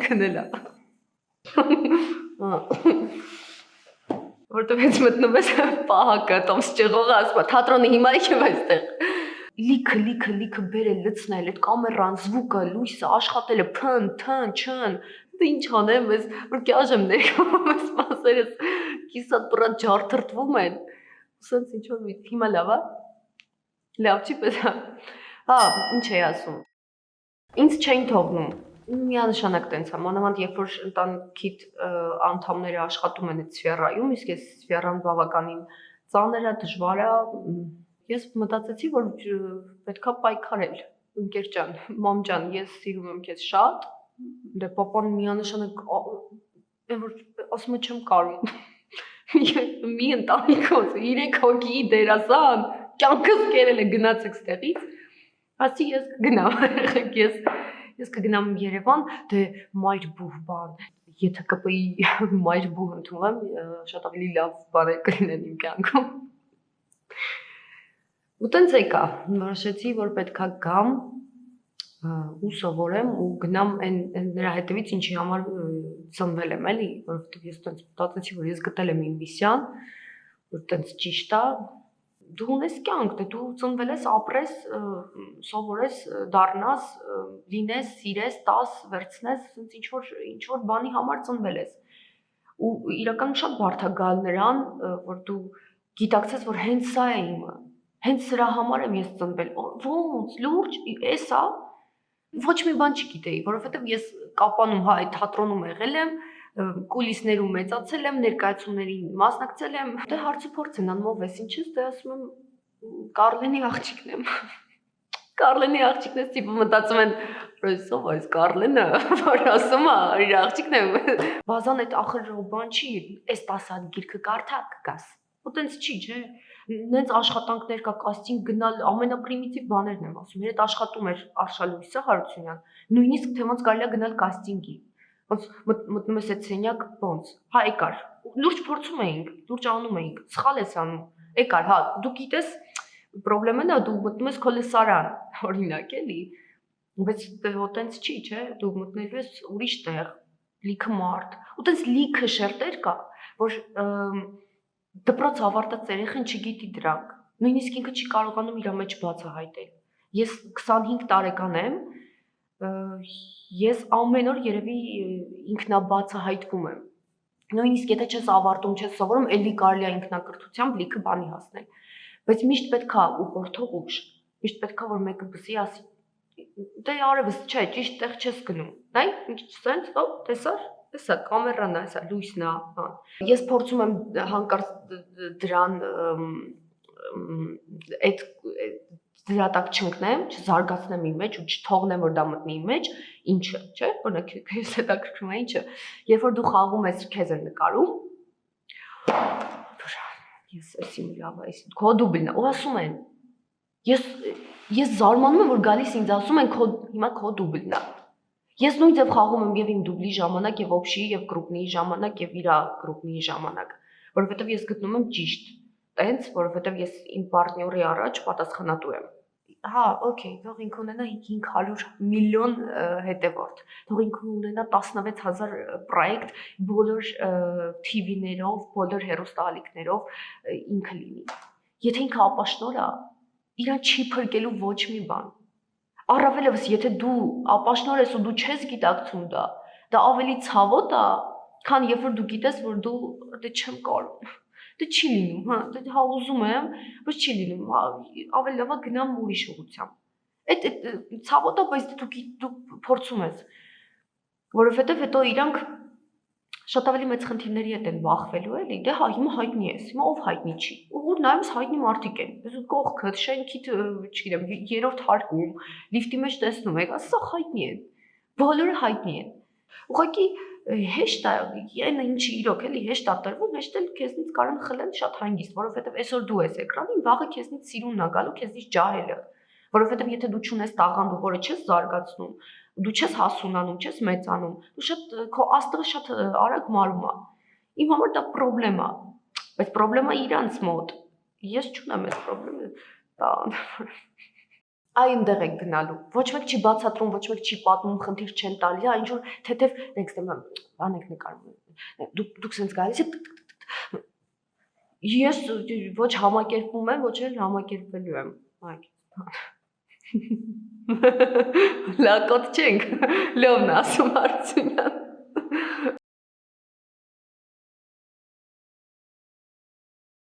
Քնելա։ Որտեւ հենց մտնում ես պահակը, տոմս ճեղողը ասում, թատրոնի հիմա եկեմ այստեղ։ Լիքը բերել, լցնել, այդ կամերան, զվուկը, լույսը, աշխատելը, փն, թն, չն, դե ինչ անեմ, ես որ կյաժեմ ներկայում ես մասերս կիսատ բռատ ջարդրտվում են, սենց ինչ որ հիմա լավ է, լավ չի պես, հա, ինչ էի ասում, ինձ չէին թողնում, միանշանակ տենց է, մանավանդ երբ որ ընտանիքիդ անդամները աշխատում են այդ սֆերայում, իսկ այս սֆերան բավականին ծանր է, դժվար է, ես մտածեցի, որ պետքա պայքարել, ընկեր ջան, մամ ջան, ես սիրում եմ քեզ շատ, դե պապան միանշանակ որ ասում եմ չեմ կարում։ Մի ընտանիքով 3 հոգի դերասան, կյանքս կերել է գնացեք ստեղից, ասի ես կգնամ, ես կգնամ Երևան, դե մայր բուհ բան, եթե ԿՊ-ի մայր բուհ ընդունեմ, շատ ավելի լավ բաներ կլինեն իմ կյանքում։ Ու տենց եկա, որոշեցի, որ պետքա գամ ու սովորեմ ու գնամ նրա հետևից ինչի համար ծնվել եմ էլի, որովհետև ես տենց մտածեցի, որ ես գտել եմ իմ միսիան, որ տենց ճիշտ է, դու ունես կյանք, դե դու ծնվել ես, ապրես, սովորես, դառնաս, լինես, սիրես, տաս, վերցնես, ինչ որ բանի համար ծնվել ես։ Ու իրականում շատ բարդ է գալ նրան, որ դու գիտակցես, որ հենց սա է իմը, հենց սրա համար եմ ես ծնվել, ոնց, լուրջ, էս է, ոչ մի բան չգիտեի, որովհետև ես Կապանում հայ թատրոնում եղել եմ, կուլիսներում մեծացել եմ, ներկայացումներին մասնակցել եմ, դե հարցուփորձ են անում, ես ինչ ես, դե ասում եմ Կարլենի աղջիկն եմ։ Կարլենի աղջիկն ես, տիպը մտածում են, ով այս Կարլենը, որ ասում է, իր աղջիկն եմ։ Բազան այդ ախր բան չի, այս 10 հատ գիրքը կարդա կգաս։ Ու տենց չի, չէ։ Նենց աշխատանքներ կա, կաստինգ գնալ, ամենապրիմիտիվ բաներն եմ ասում, իր հետ աշխատում էր Արշալույսը Հարությունյան, նույնիսկ թե ոնց կարելի է գնալ կաստինգի, ոնց մտնում ես այդ սենյակ, ոնց, հա եկար, լուրջ փորձում էինք, լուրջ անում էինք, սխալ ես անում, եկար, հա, դու գիտես, պրոբլեմն է, դու մտնում ես քո լսարան, օրինակ էլի, բայց տենց չի, չէ, դու մտնելու ես ուրիշ տեղ, լիքը մարդ, ու տենց լիքը շերտեր կա, որ դպրոց ավարտած երեխան չգիտի դրանք, նույնիսկ ինքը չի կարողանում իր մեջ բացահայտել։ Ես 25 տարեկան եմ, ես ամեն օր երևի ինքնաբացահայտվում եմ։ Նույնիսկ եթե չես ավարտում, չես սովորում, էլի կարելի է ինքնակրթությամբ լիքը բանի հասնել։ Բայց միշտ պետք է ուղղորդող ուժ, միշտ պետք է որ մեկը բսի ասի, դե արևս չէ, ճիշտ տեղ չես գնում։ Նայ, ինչ սենց, տեսար, տեսա կամերան է, հեսա լույսն է, բան։ Ես փորձում եմ հանկարծ դրան այդ դրա տակ չընկնեմ, չզարգացնեմ իմ մեջ ու չթողնեմ որ դա մտնի իմ մեջ, ինչը, չէ, օրինակ քեզ հետաքրքրում է ինչը, երբ որ դու խաղում ես քեզ են նկարում, ես էսի լավ է, քո դուբլն է, ու ասում են, ես զարմանում եմ որ գալիս ինձ ասում են հիմա քո դուբլն է։ Ես նույն ձև խաղում եմ եւ իմ դուբլի ժամանակ եւ օբշի եւ գրուպնի ժամանակ եւ իր գրուպնի ժամանակ, որովհետեւ ես գտնում եմ ճիշտ տենց, որովհետեւ ես իմ պարտների առաջ պատասխանատու եմ։ Հա, օքեյ, թող ինքը ունենա 500 միլիոն հետևորդ, թող ինքը ունենա 16000 պրոյեկտ բոլոր TV-ներով, բոլոր հեռուստաալիքներով ինքը լինի։ Եթե ինքը ապաշնոր է, իրան չի փրկելու ոչ մի բան։ Առավելևս, եթե դու ապաշնոր ես ու դու չես գիտակցում դա ավելի ցավոտ է, քան երբ որ դու գիտես, որ դու դե չեմ կարող, դե չի լինում, հա, դե հա ուզում եմ, բայց չի լինում, ավելի լավ է գնամ ուրիշ ուղղությամբ։ Այդ ցավոտ է, բայց դու փորձում ես, որովհետև հետո իրանք շատ ավելի մեծ խնդիրների հետ են բախվելու էլի, դե հա հիմա հայտնի ես, հիմա ով հայտնի չի, ու նայում ես հայտնի մարդիկ են, կողքդ, շենքիդ, չգիտեմ, 3-րդ հարկում, լիֆտի մեջ տեսնում եք, ասա հայտնի են, բոլորը հայտնի են, ուղղակի հեշտ է, այն ինչի իրոք էլի հեշտ է տրվում, հեշտ էլ քեզնից կարան խլեն շատ հանգիստ, որովհետև այսօր դու ես էկրանին, վաղը քեզնից սիրունն է գալու, քեզնից ջահելը, որովհետև եթե դու չունես տաղանդը, որը չես զարգացնում, դու չես հասունանում, չես մեծանում, դու շատ քո աստղը շատ արագ մարում է։ Իմ համար դա պրոբլեմ է, բայց պրոբլեմը իրանց մոտ։ Ես չունեմ այս պրոբլեմը, դա Այ այնտեղ եք գնալու։ Ոչ մեկ չի բացատրում, ոչ մեկ չի պատմում, խնդիր չեն տալի, այն ինչ որ թեթև տեքստը անեք նկարում։ Դուք sense գալիս եք ես ոչ համակերպում եմ, ոչ էլ համակերպվելու եմ։ Այ լակոտ չենք, լովն ասում Արցունյան։